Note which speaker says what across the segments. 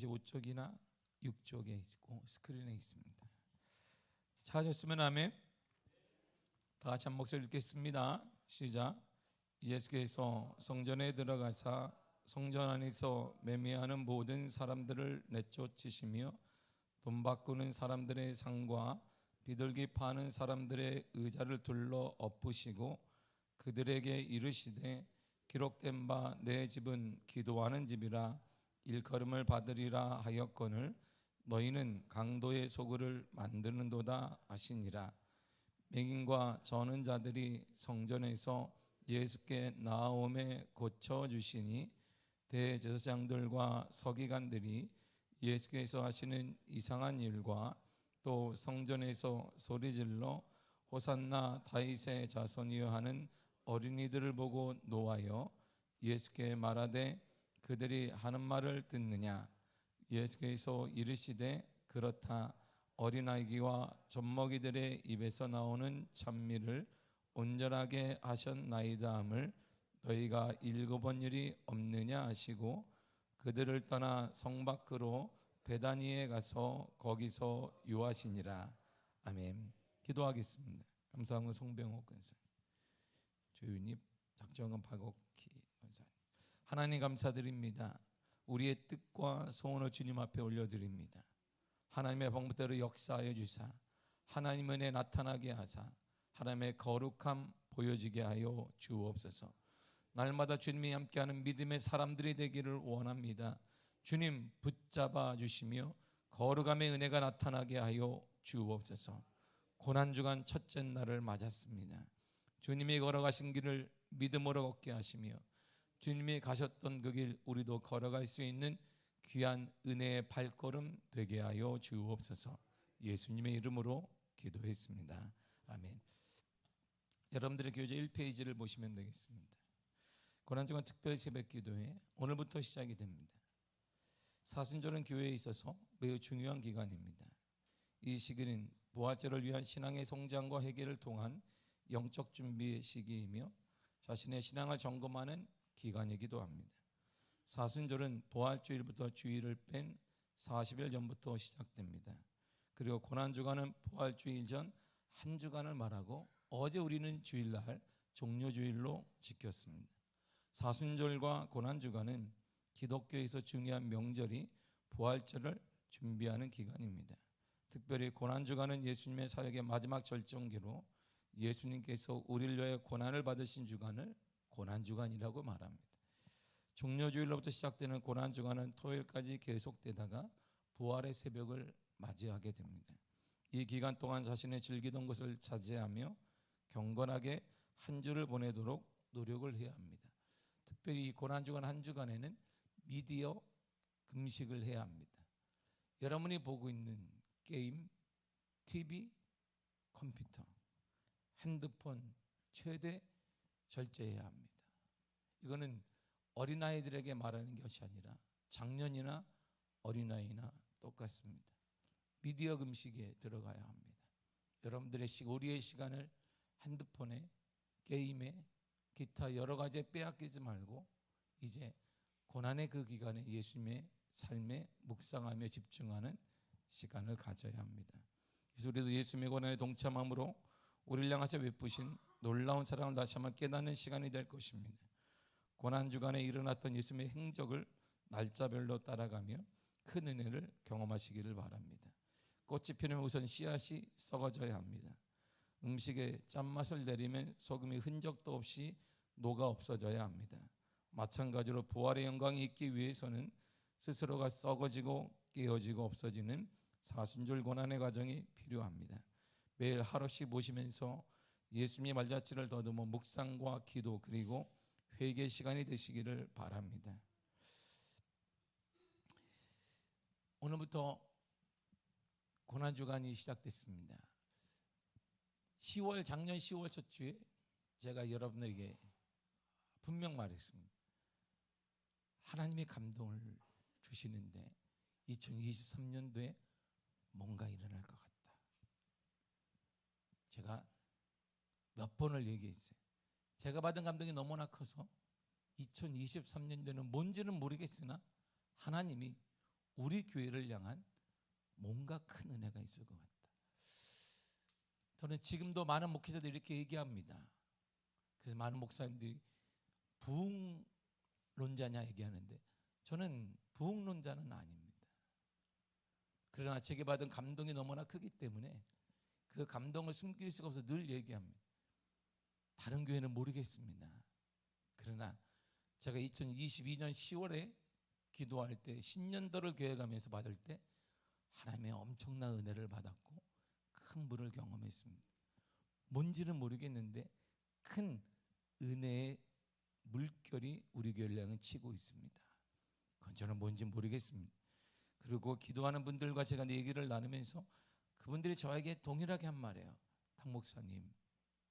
Speaker 1: 35쪽이나 6쪽에 있고 스크린에 있습니다. 찾으셨으면 아멘. 다 같이 한 목소리 읽겠습니다. 시작. 예수께서 성전에 들어가사 성전 안에서 매매하는 모든 사람들을 내쫓으시며 돈 바꾸는 사람들의 상과 비둘기 파는 사람들의 의자를 둘러 엎으시고 그들에게 이르시되 기록된 바 내 집은 기도하는 집이라 일컬음을 받으리라 하였거늘 너희는 강도의 소굴을 만드는도다 하시니라. 맹인과 저는 자들이 성전에서 예수께 나아오매 고쳐주시니 대제사장들과 서기관들이 예수께서 하시는 이상한 일과 또 성전에서 소리질러 호산나 다윗의 자손이여 하는 어린이들을 보고 노하여 예수께 말하되 그들이 하는 말을 듣느냐. 예수께서 이르시되 그렇다. 어린아이와 젖먹이들의 입에서 나오는 찬미를 온전하게 하셨나이다 함을 너희가 읽어본 일이 없느냐 하시고 그들을 떠나 성 밖으로 베다니에 가서 거기서 유하시니라. 아멘. 기도하겠습니다. 감사하고 송병호 권사님, 조윤희 작정은 박옥희 권사님, 하나님 감사드립니다. 우리의 뜻과 소원을 주님 앞에 올려드립니다. 하나님의 방법대로 역사하여 주사 하나님 은혜 나타나게 하사 하나님의 거룩함 보여지게 하여 주옵소서. 날마다 주님이 함께하는 믿음의 사람들이 되기를 원합니다. 주님 붙잡아 주시며 거룩함의 은혜가 나타나게 하여 주옵소서. 고난주간 첫째 날을 맞았습니다. 주님이 걸어가신 길을 믿음으로 걷게 하시며 주님이 가셨던 그 길 우리도 걸어갈 수 있는 귀한 은혜의 발걸음 되게 하여 주옵소서. 예수님의 이름으로 기도했습니다. 아멘. 여러분들의 교재 1페이지를 보시면 되겠습니다. 고난주간 특별 새벽 기도회 오늘부터 시작이 됩니다. 사순절은 교회에 있어서 매우 중요한 기간입니다. 이 시기는 부활절을 위한 신앙의 성장과 회개를 통한 영적 준비의 시기이며 자신의 신앙을 점검하는 기간이기도 합니다. 사순절은 부활주일부터 주일을 뺀 40일 전부터 시작됩니다. 그리고 고난주간은 부활주일 전 한 주간을 말하고 어제 우리는 주일날 종료주일로 지켰습니다. 사순절과 고난주간은 기독교에서 중요한 명절이 부활절을 준비하는 기간입니다. 특별히 고난주간은 예수님의 사역의 마지막 절정기로 예수님께서 우리를 위하여 고난을 받으신 주간을 고난주간이라고 말합니다. 종료주일로부터 시작되는 고난주간은 토요일까지 계속되다가 부활의 새벽을 맞이하게 됩니다. 이 기간 동안 자신의 즐기던 것을 자제하며 경건하게 한 주를 보내도록 노력을 해야 합니다. 특별히 이 고난주간 한 주간에는 미디어 금식을 해야 합니다. 여러분이 보고 있는 게임, TV, 컴퓨터, 핸드폰 최대 절제해야 합니다. 이거는 어린아이들에게 말하는 것이 아니라 장년이나 어린아이나 똑같습니다. 미디어 금식에 들어가야 합니다. 여러분들의 우리의 시간을 핸드폰에, 게임에, 기타 여러 가지에 빼앗기지 말고 이제 고난의 그 기간에 예수님의 삶에 묵상하며 집중하는 시간을 가져야 합니다. 그래서 우리도 예수님의 고난에 동참함으로 우리를 향하여 베푸신 놀라운 사랑을 다시 한번 깨닫는 시간이 될 것입니다. 고난주간에 일어났던 예수님의 행적을 날짜별로 따라가며 큰 은혜를 경험하시기를 바랍니다. 꽃이 피우면 우선 씨앗이 썩어져야 합니다. 음식에 짠맛을 내리면 소금이 흔적도 없이 녹아 없어져야 합니다. 마찬가지로 부활의 영광이 있기 위해서는 스스로가 썩어지고 깨어지고 없어지는 사순절 고난의 과정이 필요합니다. 매일 하루씩 보시면서 예수님의 말자취를 더듬어 묵상과 기도 그리고 회개 시간이 되시기를 바랍니다. 오늘부터 고난주간이 시작됐습니다. 작년 10월 첫 주에 제가 여러분에게 분명 말했습니다. 하나님의 감동을 주시는데 2023년도에 뭔가 일어날 것 같다. 제가 몇 번을 얘기했어요. 제가 받은 감동이 너무나 커서 2023년도는 뭔지는 모르겠으나 하나님이 우리 교회를 향한 뭔가 큰 은혜가 있을 것 같다. 저는 지금도 많은 목회자들이 이렇게 얘기합니다. 그래서 많은 목사님들이 부흥론자냐 얘기하는데 저는 부흥론자는 아닙니다. 그러나 제게 받은 감동이 너무나 크기 때문에 그 감동을 숨길 수가 없어서 늘 얘기합니다. 다른 교회는 모르겠습니다. 그러나 제가 2022년 10월에 기도할 때 신년도를 교회 가면서 받을 때 하나님의 엄청난 은혜를 받았고 큰 물을 경험했습니다. 뭔지는 모르겠는데 큰 은혜의 물결이 우리 교회를 향해 치고 있습니다. 그건 저는 뭔지 모르겠습니다. 그리고 기도하는 분들과 제가 얘기를 나누면서 그분들이 저에게 동일하게 한 말이에요. 탁 목사님,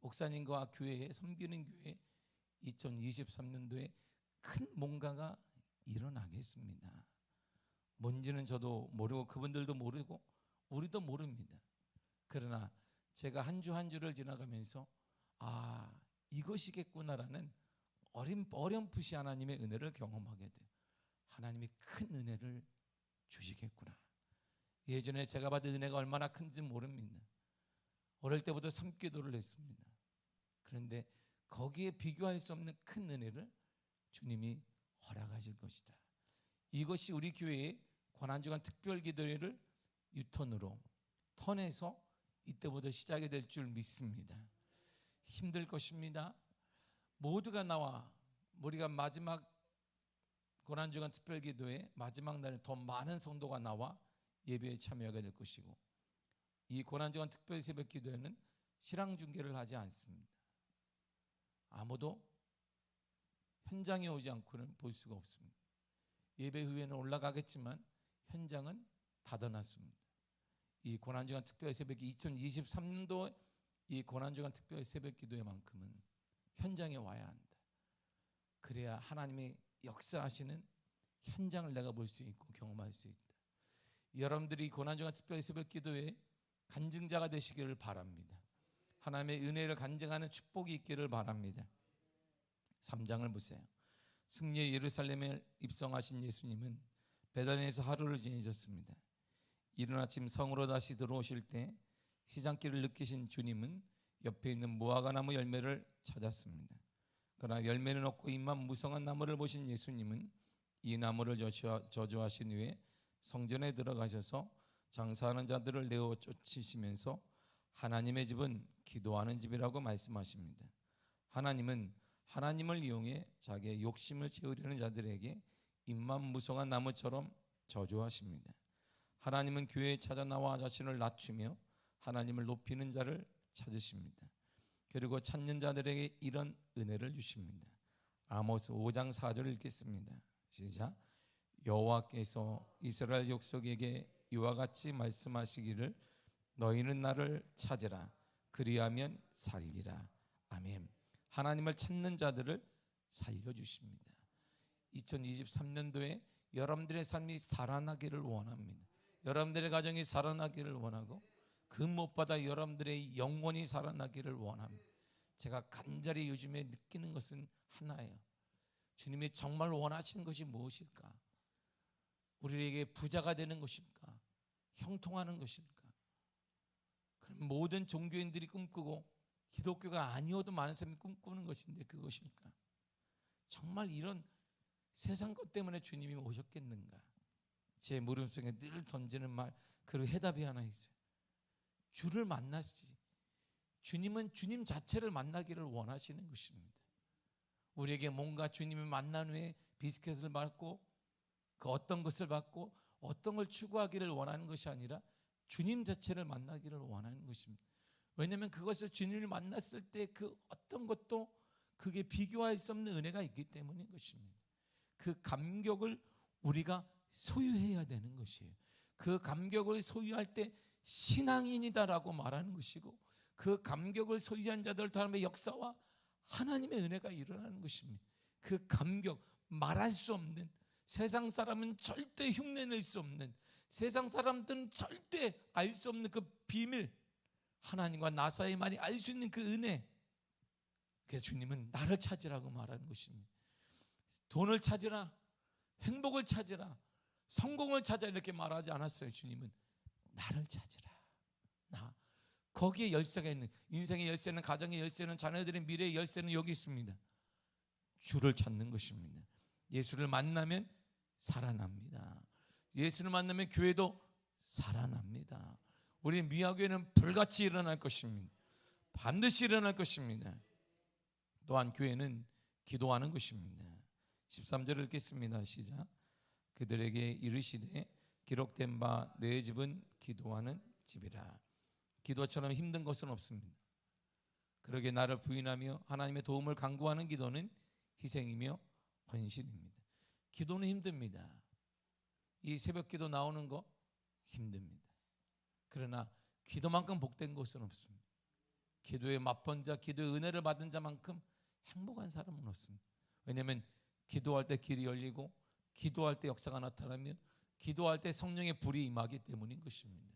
Speaker 1: 목사님과 교회에 섬기는 교회에 2023년도에 큰 뭔가가 일어나겠습니다. 뭔지는 저도 모르고 그분들도 모르고 우리도 모릅니다. 그러나 제가 한 주 한 주를 지나가면서 이것이겠구나라는 어렴풋이 하나님의 은혜를 경험하게 돼요. 하나님이 큰 은혜를 주시겠구나. 예전에 제가 받은 은혜가 얼마나 큰지 모릅니다. 어릴 때부터 삼기도를 했습니다. 그런데 거기에 비교할 수 없는 큰 은혜를 주님이 허락하실 것이다. 이것이 우리 교회의 고난주간 특별기도회를 유턴으로 턴해서 이때부터 시작이 될 줄 믿습니다. 힘들 것입니다. 모두가 나와 우리가 마지막 고난주간 특별기도회 마지막 날에 더 많은 성도가 나와 예배에 참여하게 될 것이고 이 고난주간 특별 새벽 기도회는 실황 중계를 하지 않습니다. 아무도 현장에 오지 않고는 볼 수가 없습니다. 예배 후에는 올라가겠지만 현장은 닫아놨습니다. 이 고난주간 특별 새벽 2023년도 이 고난주간 특별 새벽 기도회만큼은 현장에 와야 한다. 그래야 하나님의 역사하시는 현장을 내가 볼 수 있고 경험할 수 있다. 여러분들이 고난주간 특별 새벽 기도회에 간증자가 되시기를 바랍니다. 하나님의 은혜를 간증하는 축복이 있기를 바랍니다. 3장을 보세요. 승리의 예루살렘에 입성하신 예수님은 베다니에서 하루를 지내셨습니다. 이른 아침 성으로 다시 들어오실 때 시장길을 느끼신 주님은 옆에 있는 무화과 나무 열매를 찾았습니다. 그러나 열매는 없고 잎만 무성한 나무를 보신 예수님은 이 나무를 저주하신 후에 성전에 들어가셔서 장사하는 자들을 내어 쫓으시면서 하나님의 집은 기도하는 집이라고 말씀하십니다. 하나님은 하나님을 이용해 자기의 욕심을 채우려는 자들에게 잎만 무성한 나무처럼 저주하십니다. 하나님은 교회에 찾아 나와 자신을 낮추며 하나님을 높이는 자를 찾으십니다. 그리고 찾는 자들에게 이런 은혜를 주십니다. 아모스 5장 4절을 읽겠습니다. 시작. 여호와께서 이스라엘 족속에게 이와 같이 말씀하시기를 너희는 나를 찾으라 그리하면 살리라. 아멘. 하나님을 찾는 자들을 살려주십니다. 2023년도에 여러분들의 삶이 살아나기를 원합니다. 여러분들의 가정이 살아나기를 원하고 그 무엇보다 여러분들의 영혼이 살아나기를 원합니다. 제가 간절히 요즘에 느끼는 것은 하나예요. 주님이 정말 원하시는 것이 무엇일까? 우리에게 부자가 되는 것일까? 형통하는 것일까? 그럼 모든 종교인들이 꿈꾸고 기독교가 아니어도 많은 사람이 꿈꾸는 것인데 그것일까? 정말 이런 세상 것 때문에 주님이 오셨겠는가? 제 물음속에 늘 던지는 말, 그 해답이 하나 있어요. 주를 만나시지. 주님은 주님 자체를 만나기를 원하시는 것입니다. 우리에게 뭔가 주님을 만난 후에 비스켓을 받고 그 어떤 것을 받고 어떤 걸 추구하기를 원하는 것이 아니라 주님 자체를 만나기를 원하는 것입니다. 왜냐하면 그것을 주님을 만났을 때 그 어떤 것도 그게 비교할 수 없는 은혜가 있기 때문인 것입니다. 그 감격을 우리가 소유해야 되는 것이에요. 그 감격을 소유할 때 신앙인이다라고 말하는 것이고 그 감격을 소유한 자들 하나님의 역사와 하나님의 은혜가 일어나는 것입니다. 그 감격, 말할 수 없는, 세상 사람은 절대 흉내낼 수 없는, 세상 사람들은 절대 알 수 없는 그 비밀, 하나님과 나 사이만이 알 수 있는 그 은혜. 그래서 주님은 나를 찾으라고 말하는 것입니다. 돈을 찾으라, 행복을 찾으라, 성공을 찾아 이렇게 말하지 않았어요. 주님은 나를 찾으라. 나. 거기에 열쇠가 있는, 인생의 열쇠는, 가정의 열쇠는, 자녀들의 미래의 열쇠는 여기 있습니다. 주를 찾는 것입니다. 예수를 만나면 살아납니다. 예수를 만나면 교회도 살아납니다. 우리 미화교회는 불같이 일어날 것입니다. 반드시 일어날 것입니다. 또한 교회는 기도하는 것입니다. 13절을 읽겠습니다. 시작. 그들에게 이르시되 기록된 바 내 집은 기도하는 집이라. 기도처럼 힘든 것은 없습니다. 그러게 나를 부인하며 하나님의 도움을 간구하는 기도는 희생이며 헌신입니다. 기도는 힘듭니다. 이 새벽 기도 나오는 거 힘듭니다. 그러나 기도만큼 복된 것은 없습니다. 기도에 맛본 자, 기도의 은혜를 받은 자만큼 행복한 사람은 없습니다. 왜냐하면 기도할 때 길이 열리고, 기도할 때 역사가 나타나며, 기도할 때 성령의 불이 임하기 때문인 것입니다.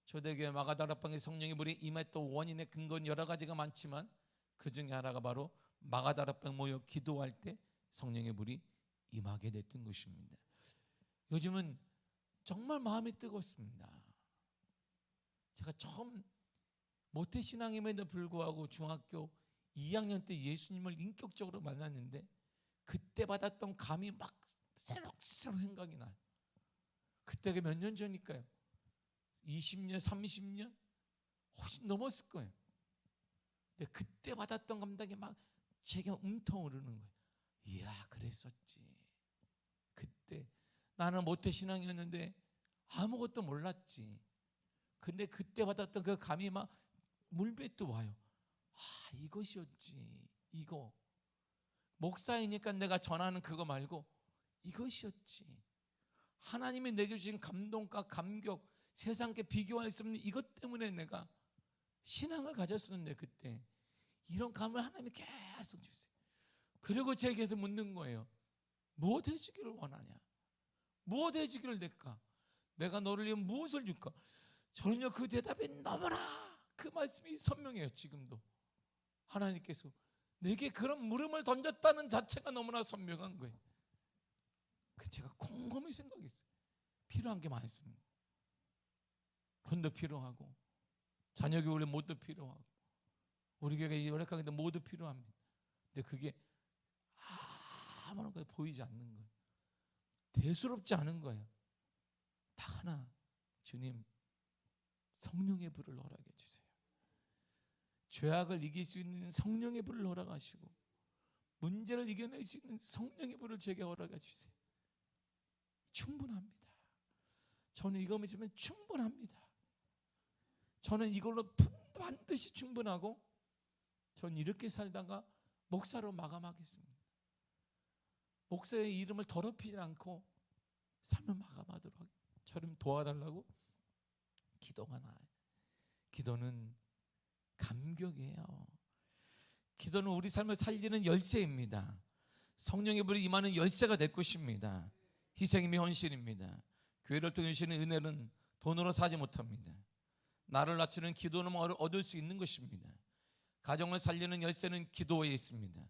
Speaker 1: 초대교회 마가다락방에 성령의 불이 임했던 원인의 근거는 여러 가지가 많지만 그 중에 하나가 바로 마가다락방 모여 기도할 때 성령의 불이 임하게 됐던 것입니다. 요즘은 정말 마음이 뜨겁습니다. 제가 처음 모태신앙임에도 불구하고 중학교 2학년 때 예수님을 인격적으로 만났는데 그때 받았던 감이 막 새록새록 생각이 나요. 그때가 몇 년 전일까요? 20년, 30년? 훨씬 넘었을 거예요. 근데 그때 받았던 감동이 막 제게 움터오르는 거예요. 이야, 그랬었지. 그때 나는 모태신앙이었는데 아무것도 몰랐지. 근데 그때 받았던 그 감이 막 물배도 와요. 아, 이것이었지. 이거 목사이니까 내가 전하는 그거 말고 이것이었지. 하나님이 내게 주신 감동과 감격, 세상께 비교할 수 없는 이것 때문에 내가 신앙을 가졌었는데 그때 이런 감을 하나님이 계속 주세요. 그리고 제게서 묻는 거예요. 무엇 해주기를 원하냐? 무엇 해주기를 낼까? 내가 너를 위해 무엇을 줄까? 저는요, 그 대답이 너무나 그 말씀이 선명해요. 지금도 하나님께서 내게 그런 물음을 던졌다는 자체가 너무나 선명한 거예요. 그 제가 곰곰이 생각했어요. 필요한 게 많습니다. 돈도 필요하고, 자녀 교육에 모두 필요하고, 우리 교회가 열악하게 모두 필요합니다. 근데 그게 아무런 것이 보이지 않는 거예요. 대수롭지 않은 거예요. 다 하나, 주님 성령의 불을 허락해 주세요. 죄악을 이길 수 있는 성령의 불을 허락하시고, 문제를 이겨낼 수 있는 성령의 불을 제게 허락해 주세요. 충분합니다. 저는 이거만 있으면 충분합니다. 저는 이걸로 반드시 충분하고, 저는 이렇게 살다가 목사로 마감하겠습니다. 목사의 이름을 더럽히지 않고 삶을 마감하도록 저를 도와달라고 기도가 나요. 기도는 감격이에요. 기도는 우리 삶을 살리는 열쇠입니다. 성령의 불이 임하는 열쇠가 될 것입니다. 희생이며 헌신입니다. 교회를 통해 주시는 은혜는 돈으로 사지 못합니다. 나를 낮추는 기도는 얻을 수 있는 것입니다. 가정을 살리는 열쇠는 기도에 있습니다.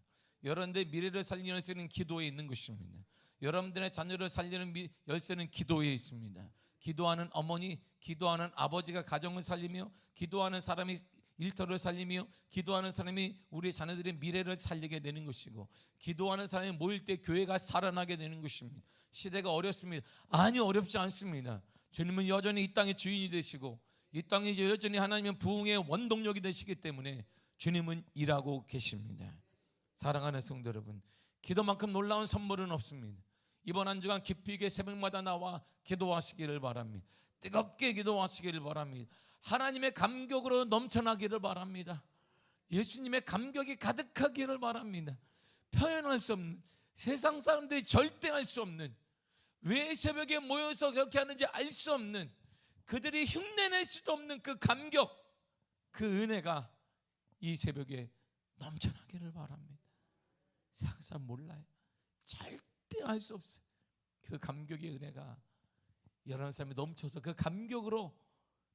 Speaker 1: 여러분들의 미래를 살리는 열쇠는 기도에 있는 것입니다. 여러분들의 자녀를 살리는 열쇠는 기도에 있습니다. 기도하는 어머니, 기도하는 아버지가 가정을 살리며, 기도하는 사람이 일터를 살리며, 기도하는 사람이 우리 자녀들의 미래를 살리게 되는 것이고, 기도하는 사람이 모일 때 교회가 살아나게 되는 것입니다. 시대가 어렵습니다. 아니요, 어렵지 않습니다. 주님은 여전히 이 땅의 주인이 되시고, 이 땅이 여전히 하나님의 부흥의 원동력이 되시기 때문에 주님은 일하고 계십니다. 사랑하는 성도 여러분, 기도만큼 놀라운 선물은 없습니다. 이번 한 주간 깊이 있게 새벽마다 나와 기도하시기를 바랍니다. 뜨겁게 기도하시기를 바랍니다. 하나님의 감격으로 넘쳐나기를 바랍니다. 예수님의 감격이 가득하기를 바랍니다. 표현할 수 없는, 세상 사람들이 절대 알 수 없는, 왜 새벽에 모여서 그렇게 하는지 알 수 없는, 그들이 흉내낼 수도 없는 그 감격, 그 은혜가 이 새벽에 넘쳐나기를 바랍니다. 세상 사람 몰라요. 절대 알 수 없어요. 그 감격의 은혜가 여러 사람이 넘쳐서 그 감격으로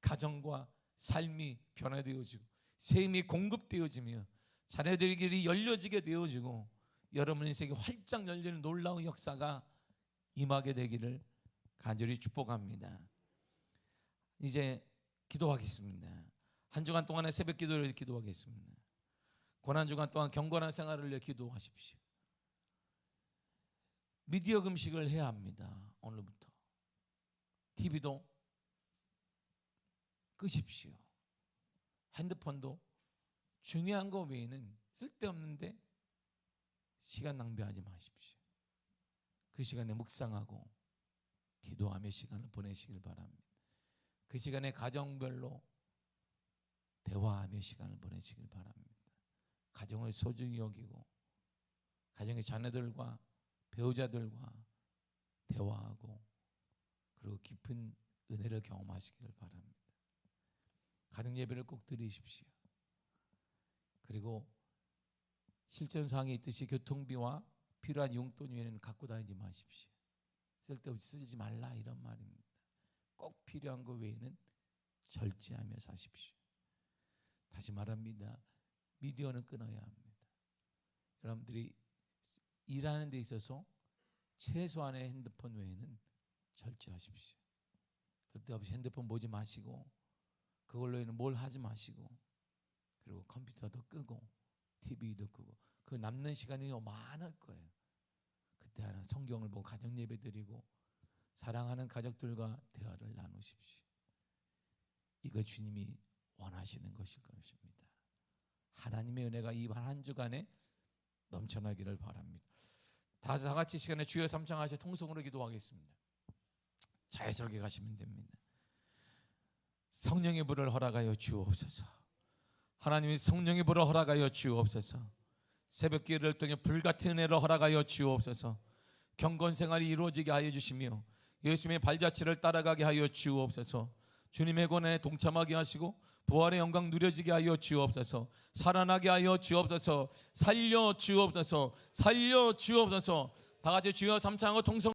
Speaker 1: 가정과 삶이 변화되어지고, 셈이 공급되어지며, 자녀들의 길이 열려지게 되어지고, 여러분 인생이 활짝 열리는 놀라운 역사가 임하게 되기를 간절히 축복합니다. 이제 기도하겠습니다. 한 주간 동안의 새벽 기도를 기도하겠습니다. 고난 주간 동안 경건한 생활을 위해 기도하십시오. 미디어 금식을 해야 합니다. 오늘부터 TV도 끄십시오. 핸드폰도 중요한 거 외에는 쓸데없는데 시간 낭비하지 마십시오. 그 시간에 묵상하고 기도하며 시간을 보내시길 바랍니다. 그 시간에 가정별로 대화하며 시간을 보내시길 바랍니다. 가정을 소중히 여기고 가정의 자녀들과 배우자들과 대화하고 그리고 깊은 은혜를 경험하시길 바랍니다. 가정 예배를 꼭 드리십시오. 그리고 실전사항이 있듯이 교통비와 필요한 용돈 외에는 갖고 다니지 마십시오. 쓸데없이 쓰지 말라 이런 말입니다. 꼭 필요한 것 외에는 절제하며 사십시오. 다시 말합니다. 미디어는 끊어야 합니다. 여러분들이 일하는 데 있어서 최소한의 핸드폰 외에는 절제하십시오. 쓸데없이 핸드폰 보지 마시고 그걸로는 뭘 하지 마시고 그리고 컴퓨터도 끄고 TV도 끄고 그 남는 시간이 많을 거예요. 그때 하나 성경을 보고 가정 예배 드리고 사랑하는 가족들과 대화를 나누십시오. 이거 주님이 원하시는 것일 것입니다. 하나님의 은혜가 이 한 주간에 넘쳐나기를 바랍니다. 다 같이 시간에 주여 삼창하셔 통성으로 기도하겠습니다. 자연스럽게 가시면 됩니다. 성령의 불을 허락하여 주옵소서. 하나님이 성령의 불을 허락하여 주옵소서. 새벽 기도를 통해 불같은 은혜를 허락하여 주옵소서. 경건 생활이 이루어지게 하여 주시며 예수님의 발자취를 따라가게 하여 주옵소서. 주님의 고난에 동참하게 하시고 부활의 영광 누려지게 하여 주옵소서. 살아나게 하여 주옵소서. 살려 주옵소서. 살려 주옵소서. 다 같이 주여 삼창하고 통성